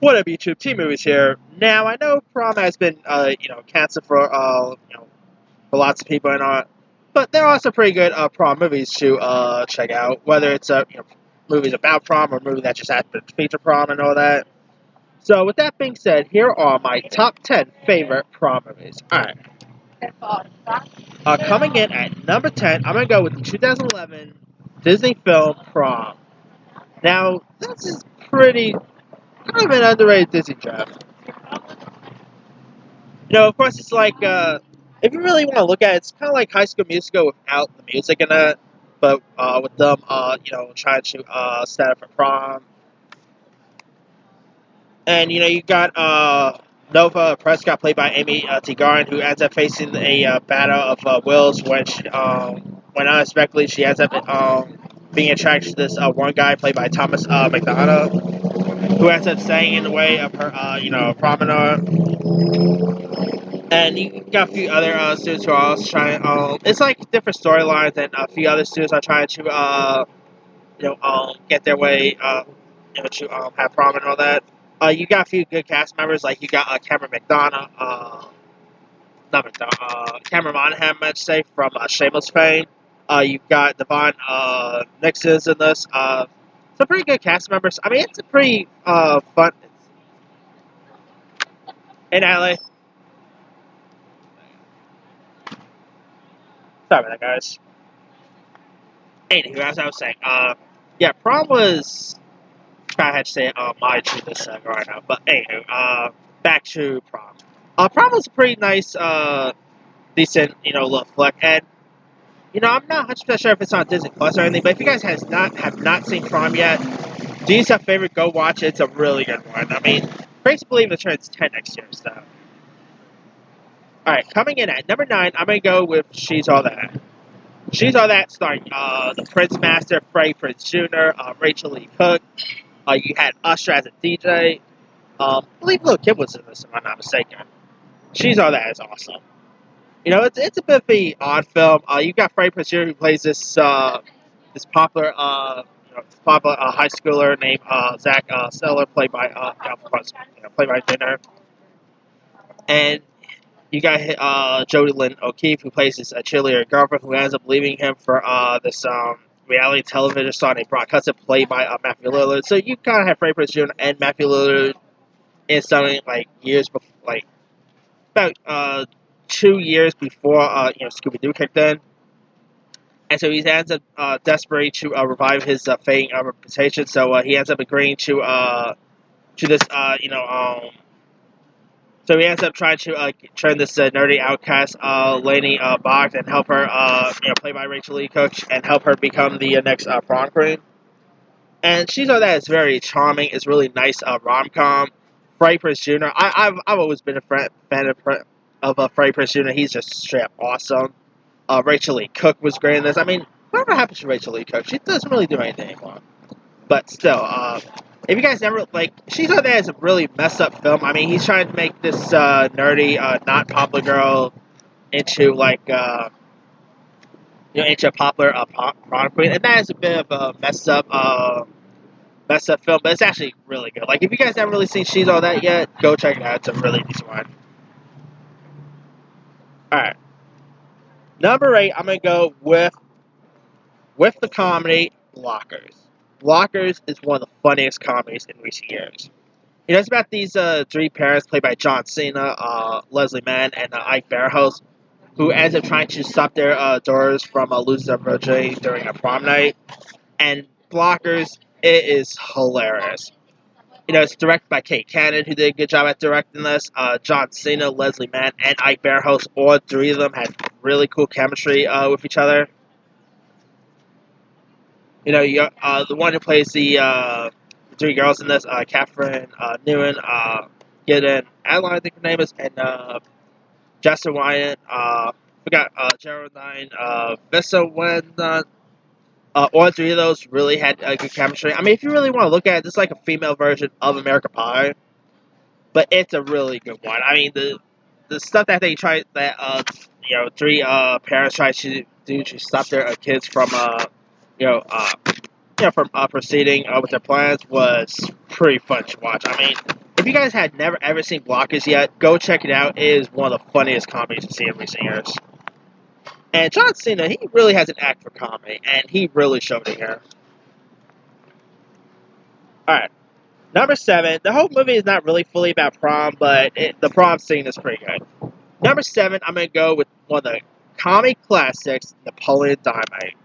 What up, YouTube? Team Movies here. Now, I know Prom has been, canceled for, for lots of people and all, but there are some pretty good Prom movies to check out. Whether it's movies about prom or movies that just happen to feature prom and all that. So, with that being said, here are my top 10 favorite prom movies. All right. Coming in at number 10, I'm gonna go with the 2011 Disney film Prom. Now, this is pretty kind of an underrated Disney gem. Of course, it's like, if you really want to look at it, it's kind of like High School Musical without the music in it, but with them, trying to stand up for prom. And, you got Nova Prescott, played by Amy T. Garn, who ends up facing a battle of wills when unexpectedly she ends up being attracted to this one guy, played by Thomas McDonough, who ends up staying in the way of her, promenade. And you got a few other students who are also trying. It's like different storylines, and a few other students are trying to, get their way, to have prom and all that. You got a few good cast members, like you got Cameron McDonough, not McDonough, Cameron Monaghan, let's say, from Shameless fame. You've got Devon Nixon's in this. Some pretty good cast members. I mean, it's a pretty fun. In LA. Sorry about that, guys. Anywho, as I was saying, Prom was. I had to say my to this right now, but anywho, back to Prom. Prom was a pretty nice, decent, little flick, and I'm not 100% sure if it's on Disney Plus or anything, but if you guys have not seen Prom yet, do yourself a favor, go watch it. It's a really good one. I mean, Grace believe it turns 10 next year, so. Alright, coming in at number 9, I'm gonna go with She's All That. She's All That, starring the Prince Master, Freddie Prinze Jr., Rachel Lee Cook. You had Usher as a DJ. I believe Lil' Kim was in this, if I'm not mistaken. She's All That is awesome. It's a bit of an odd film. You got Freddie Prinze Jr., who plays this popular high schooler named Zach Seller, played by Dinner. And you got Jodie Lynn O'Keefe, who plays this cheerleader girlfriend, who ends up leaving him for this reality television star named Brock Hudson, played by Matthew Lillard. So you kind of have Freddie Prinze Jr. and Matthew Lillard in something like years before, like about 2 years before Scooby Doo kicked in. And so he ends up desperate to revive his fading reputation. So he ends up agreeing to this So he ends up trying to turn this nerdy outcast, Lainey Boggs, and help her, played by Rachel Lee Cook, and help her become the next prom queen. And She's All That is very charming. It's really nice rom-com. Freddie Prinze Jr. I've always been a fan of Freddie Prinze Jr. He's just straight up awesome. Rachel Lee Cook was great in this. I mean, whatever happens to Rachel Lee Cook? She doesn't really do anything anymore. But still, if you guys never, She's All That is a really messed up film. I mean, he's trying to make this nerdy, not popular girl into, into a popular prom queen. And that is a bit of a messed up film, but it's actually really good. If you guys haven't really seen She's All That yet, go check it out. It's a really decent one. Alright. Number 8, I'm going to go with the comedy Blockers. Blockers is one of the funniest comedies in recent years. It's about these 3 parents, played by John Cena, Leslie Mann, and Ike Barinholtz, who ends up trying to stop their daughters from losing their virginity during a prom night. And Blockers, it is hilarious. It's directed by Kate Cannon, who did a good job at directing this. John Cena, Leslie Mann, and Ike Barinholtz, all 3 of them had really cool chemistry with each other. The one who plays the 3 girls in this, Catherine Newen, Gideon Adeline, I think her name is, and Justin Wyatt. We got Geraldine Vissa when all 3 of those really had good chemistry. I mean, if you really want to look at it, it's like a female version of American Pie, but it's a really good one. I mean, the stuff that they try, that 3 parents try to do to stop their kids from proceeding with their plans was pretty fun to watch. I mean, if if you guys had never ever seen Blockers yet, go check it out. It is one of the funniest comedies to see in recent years. And John Cena, he really has an act for comedy, and he really showed it here. Alright, number 7. The whole movie is not really fully about prom, but the prom scene is pretty good. Number 7, I'm going to go with one of the comedy classics, Napoleon Dynamite.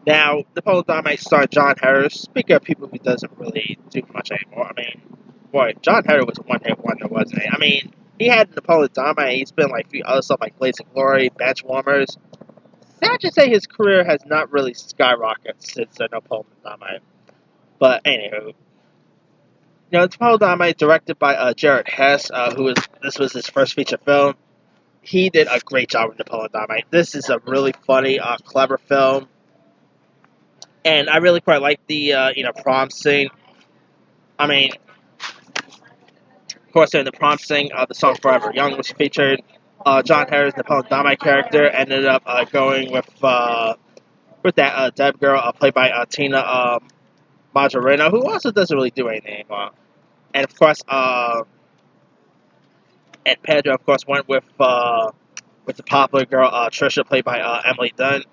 Now, Napoleon Dynamite starred John Harris. Speaking of people who doesn't really do much anymore, I mean, boy, John Harris was a one-hit wonder, wasn't he? I mean, he had Napoleon Dynamite. He's been like a few other stuff like Blazing Glory, Benchwarmers. Sad to say his career has not really skyrocketed since Napoleon Dynamite. But anywho, Napoleon Dynamite, directed by Jared Hess, this was his first feature film. He did a great job with Napoleon Dynamite. This is a really funny, clever film. And I really quite like the, prom scene. I mean, of course, in the prom scene, the song Forever Young was featured. John Harris, Napoleon Dynamite character, ended up going with that Deb girl played by Tina Majorino, who also doesn't really do anything anymore. And of course, and Pedro, of course, went with the popular girl Trisha, played by Emily Dunn.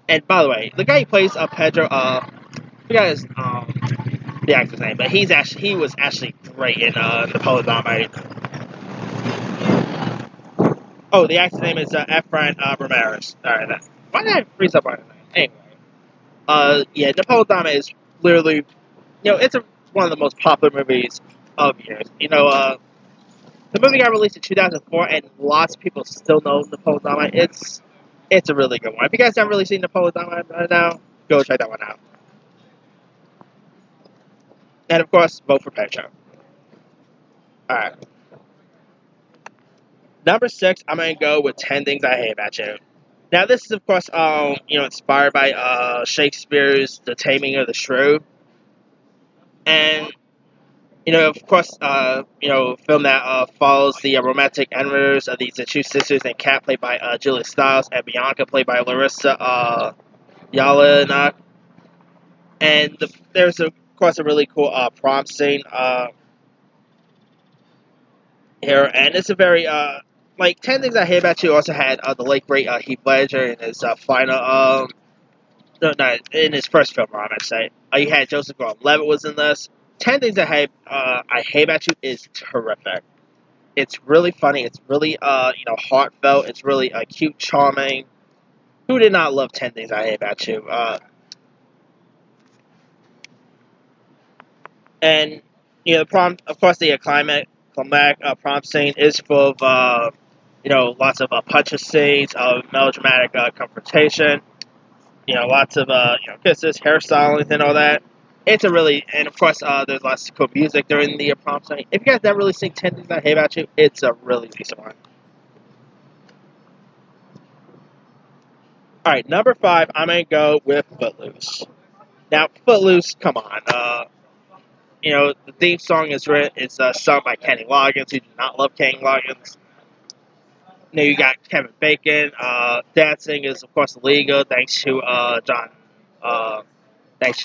And by the way, the guy who plays Pedro, I forgot his the actor's name, but he was actually great in Napoleon Dynamite. Oh, the actor's name is Efrain Ramirez. Alright, why did I freeze up on his name? Anyway, Napoleon Dynamite is literally, it's one of the most popular movies of years. The movie got released in 2004, and lots of people still know Napoleon Dynamite. It's a really good one. If you guys haven't really seen Napoleon Dynamite right now, go check that one out. And of course, vote for Pedro. Alright. Number 6, I'm going to go with 10 Things I Hate About You. Now, this is, of course, inspired by Shakespeare's The Taming of the Shrew. And, of course, a film that follows the romantic encounters of these two sisters named Kat, played by Julia Stiles, and Bianca, played by Larissa Yalanak. And there's, of course, a really cool prom scene here. And it's a very, 10 Things I Hate About You also had the late, great Heath Ledger in his final, in his first film, I might say. You had Joseph Gordon-Levitt was in this. 10 Things I Hate About You is terrific. It's really funny. It's really, heartfelt. It's really cute, charming. Who did not love 10 Things I Hate About You? And, the prom, of course, the climactic prom scene is full of, lots of punches scenes, melodramatic confrontation, lots of, kisses, hairstyling, and all that. It's a really, and of course, there's lots of cool music during the prom scene. If you guys never really seen 10 Things I Hate About You, it's a really decent one. Alright, number 5, I'm going to go with Footloose. Now, Footloose, come on. The theme song is sung by Kenny Loggins, who do not love Kenny Loggins. You got Kevin Bacon. Dancing is, of course, illegal, thanks to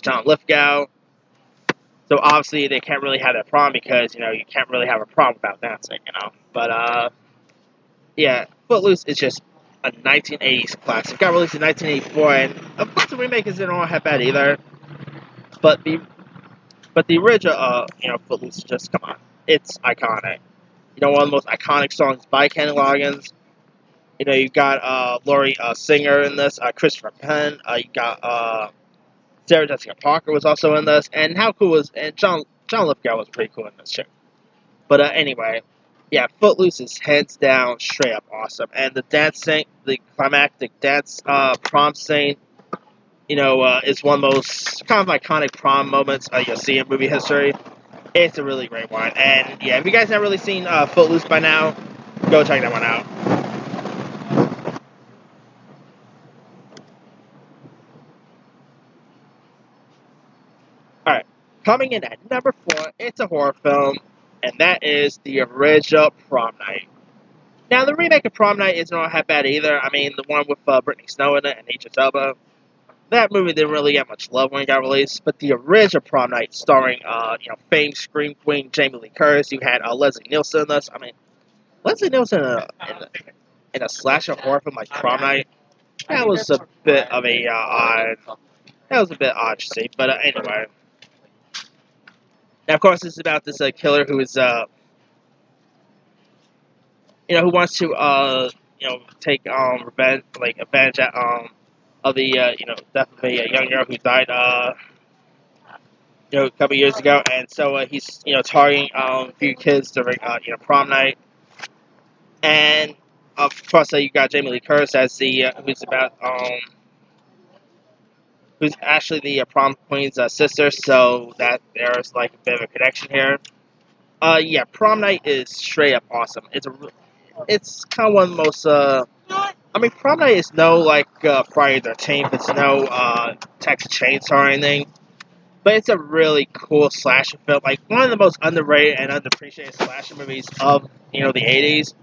John Lithgow. So obviously they can't really have that prom because, you can't really have a prom without dancing, But, Footloose is just a 1980s classic. It got released in 1984, and of course the remake isn't all that bad either. But the original, Footloose is just, come on. It's iconic. One of the most iconic songs by Kenny Loggins. You've got Laurie Singer in this, Christopher Penn. You got Sarah Jessica Parker was also in this, and John Lithgow was pretty cool in this too. But anyway, Footloose is hands down straight up awesome, and the climactic dance prom scene, is one of the most kind of iconic prom moments you'll see in movie history. It's a really great one, and if you guys haven't really seen Footloose by now, go check that one out. Alright, coming in at number 4, it's a horror film, and that is the original Prom Night. Now, the remake of Prom Night isn't all that bad either. I mean, the one with Brittany Snow in it and Idris Elba. that movie didn't really get much love when it got released, but the original Prom Night, starring famed scream queen Jamie Lee Curtis, you had Leslie Nielsen in this. I mean, Leslie Nielsen in a slasher horror film like Prom Night, that was a bit of a odd. That was a bit odd to see, but anyway. Now, of course, it's about this killer who is who wants to take revenge, like avenge of the death of a young girl who died a couple years ago, and so he's targeting a few kids during prom night, and of course you got Jamie Lee Curtis as the who's actually the prom queen's sister, so that there's like a bit of a connection here. Yeah, prom night is straight up awesome. It's kind of one of the most I mean, prom night is no like Friday the 13th. It's no Texas Chainsaw or anything. But it's a really cool slasher film, like one of the most underrated and underappreciated slasher movies of the 80s.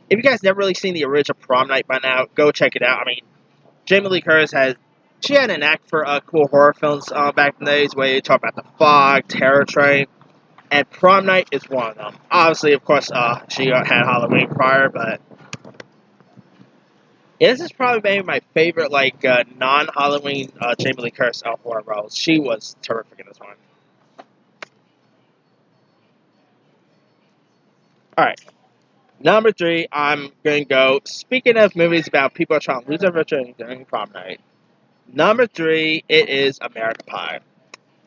If you guys never really seen the original Prom Night by now, go check it out. I mean, Jamie Lee Curtis had an act for cool horror films back in the days, where you talk about The Fog, Terror Train, and Prom Night is one of them. Obviously, of course, she had Halloween prior, but yeah, this is probably maybe my favorite like non-Halloween Jamie Lee Curtis horror roles. She was terrific in this one. All right. Number 3, I'm going to go. Speaking of movies about people trying to lose their virginity during prom night, number 3, it is American Pie.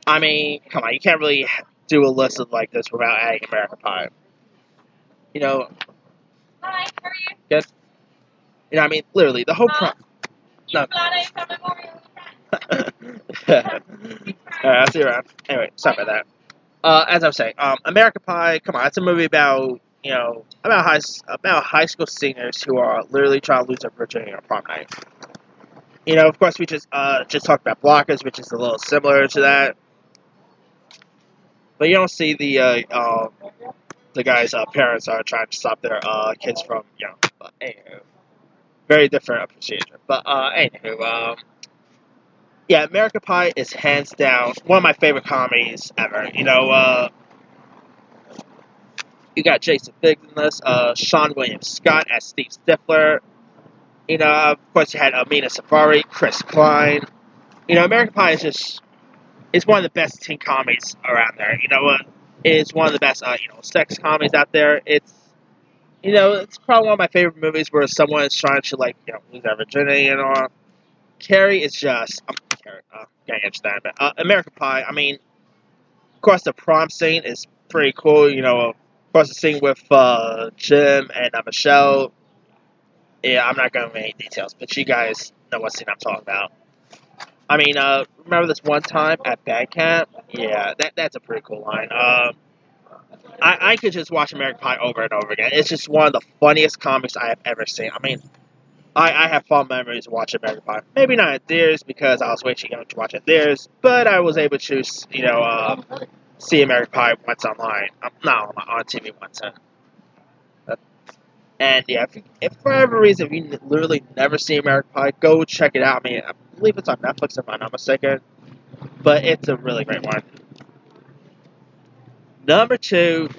I mean, come on, you can't really do a list of like this without adding American Pie. You know, Hi, how are you? good. I mean, literally, the whole prom. No. Alright, I'll see you around. Anyway, sorry about that. As I was saying, American Pie. Come on, it's a movie about about high school seniors who are literally trying to lose their virginity on prom night. Of course, we just talked about Blockers, which is a little similar to that, but you don't see the guys' parents are trying to stop their kids from But anywho, very different procedure. But anywho, yeah, American Pie is hands down one of my favorite comedies ever. You got Jason Biggs in this, Sean William Scott as Steve Stifler. Of course, you had Amina Safari, Chris Klein. American Pie is one of the best teen comedies around there. It's one of the best sex comedies out there. It's probably one of my favorite movies where someone is trying to lose their virginity and all. Carrie is just Carrie. Can't understand, but American Pie. I mean, of course, the prom scene is pretty cool. Of course, the scene with Jim and Michelle. Yeah, I'm not going to make any details, but you guys know what scene I'm talking about. I mean, remember this one time at band camp? Yeah, that's a pretty cool line. I could just watch American Pie over and over again. It's just one of the funniest comics I have ever seen. I mean, I have fond memories of watching American Pie. Maybe not at theirs because I was way too young to watch at theirs, but I was able to, see American Pie once online. Not on TV once. And yeah, if for whatever reason if you literally never see American Pie, go check it out. I mean, I believe it's on Netflix if I'm not mistaken, but it's a really great one. Number 2,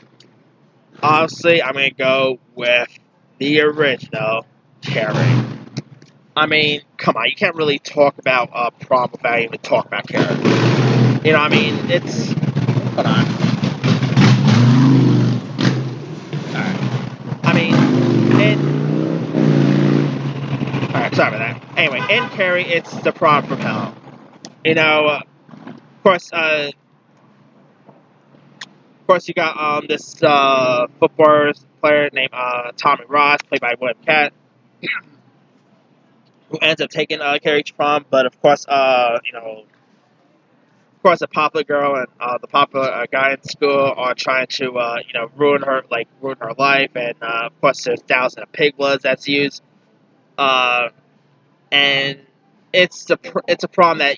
obviously, I'm gonna go with the original Carrie. I mean, come on, you can't really talk about prom without even talking about Carrie. I mean, it's hold on. Alright. I mean, Alright, sorry about that. Anyway, in Carrie, it's the prom from hell. Of course, you got this football player named Tommy Ross, played by William Cat, who ends up taking Carrie to prom. But of course, the popular girl and the popular guy in school are trying to ruin her life, and of course, there's thousands of pig bloods that's used, and it's a prom that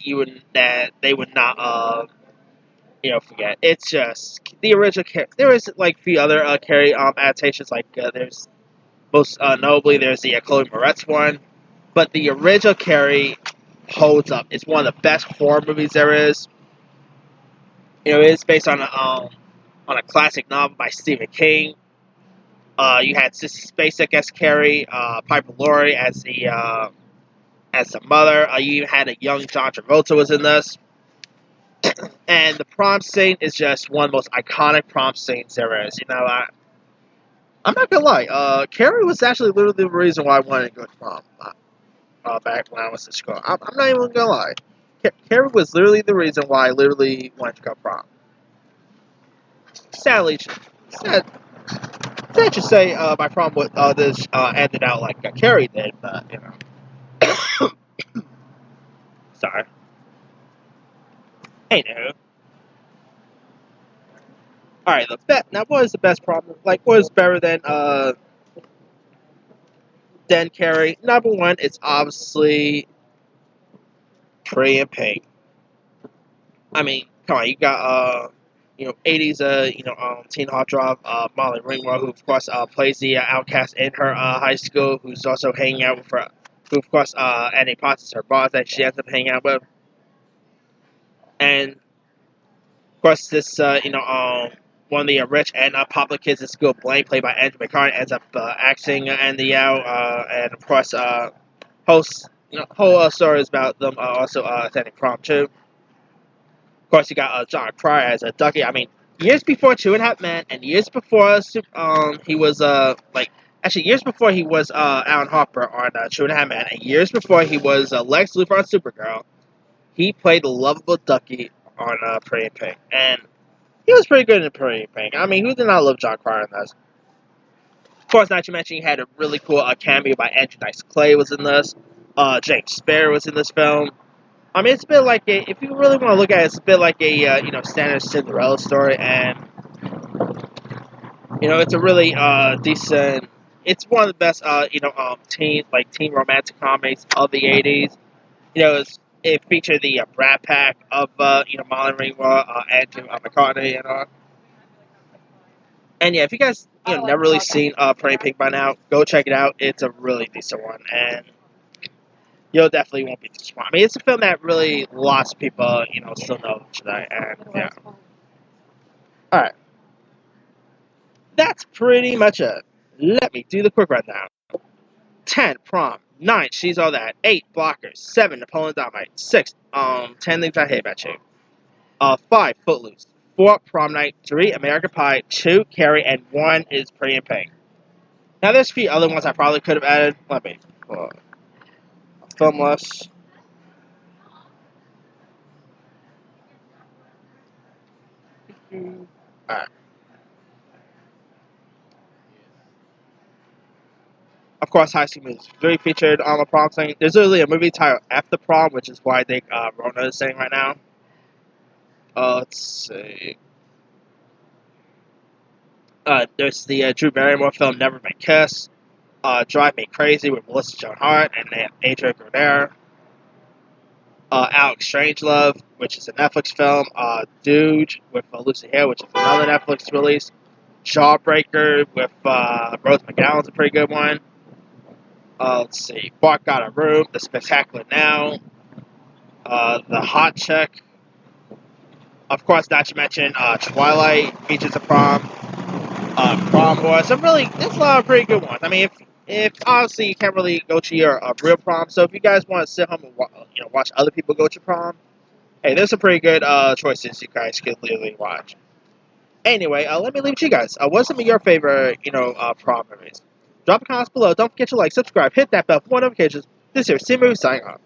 they would not forget. It's just the original Carrie. There is like a few other Carrie adaptations. Like there's most notably there's the Chloe Moretz one, but the original Carrie holds up. It's one of the best horror movies there is. It's based on a classic novel by Stephen King. You had Sissy Spacek as Carrie, Piper Laurie as the mother. You even had a young John Travolta was in this. And the prom scene is just one of the most iconic prom scenes there is. I'm not gonna lie. Carrie was actually literally the reason why I wanted to go to prom back when I was in school. I'm not even gonna lie. Carrie was literally the reason why I literally wanted to go to prom. Sadly, sad, sad to say, my prom with this ended out like Carrie did, but sorry. Anywho, all right. Now, what is the best prom? Like, what is better than Carrie? Number one, it's obviously Pretty in Pink. I mean, come on, you got 80s teen heartthrob Molly Ringwald, who of course plays the outcast in her high school, who's also hanging out with her, who of course Annie Potts is her boss that she ends up hanging out with, and of course this one of the rich and popular kids at school, Blaine, played by Andrew McCartney, ends up acting Andy out, and of course hosts whole stories about them also attending prom too. Of course, you got John Cryer as a Ducky. I mean, years before Two and a Half Men, and years before he was years before he was Alan Harper on Two and a Half Men, and years before he was Lex Luthor on Supergirl, he played the lovable Ducky on Pretty in Pink, and he was pretty good in Pretty in Pink. I mean, who did not love John Cryer in this? Of course, not to mention, he had a really cool cameo by Andrew Dice Clay was in this. James Spader was in this film. I mean, it's a bit like if you really want to look at it, it's a bit like a standard Cinderella story, and it's a really decent. It's one of the best teen romantic comedies of the '80s. It featured the Brat Pack of Molly Ringwald, Andrew McCartney, and yeah, if you guys never really seen Pretty Pink by now, go check it out. It's a really decent one, and you'll definitely won't be disappointed. I mean, it's a film that really lots of people, still know today, and yeah. Alright, that's pretty much it. Let me do the quick rundown. 10, Prom. 9, She's All That. 8, Blockers. 7, Napoleon Dynamite. 6, 10 Things I Hate About You. 5, Footloose. 4, Prom Night. 3, American Pie. 2, Carrie, and 1 is Pretty in Pink. Now, there's a few other ones I probably could have added. Let me pull up a film list. Alright. Of course, High School Music 3 featured on the prom thing. There's literally a movie titled After Prom, which is why they Rona is saying right now. Let's see. There's the Drew Barrymore film Never Been Kissed. Drive Me Crazy with Melissa Joan Hart and Adrian Grenier. Alex Strangelove, which is a Netflix film. Dude with Lucy Hale, which is another Netflix release. Jawbreaker with Rose McGowan's a pretty good one. Let's see. Bart Got a Room, The Spectacular Now, The Hot Chick. Of course, not to mention Twilight, Beaches of Prom, Prom Wars. There's a lot of pretty good ones. I mean, if honestly you can't really go to your real prom, so if you guys want to sit home and watch other people go to prom, hey, there's some pretty good choices you guys could literally watch. Anyway, let me leave it to you guys. What's some of your favorite prom movies? Drop a comment below. Don't forget to like, subscribe, hit that bell for more notifications. This is C Movie signing off.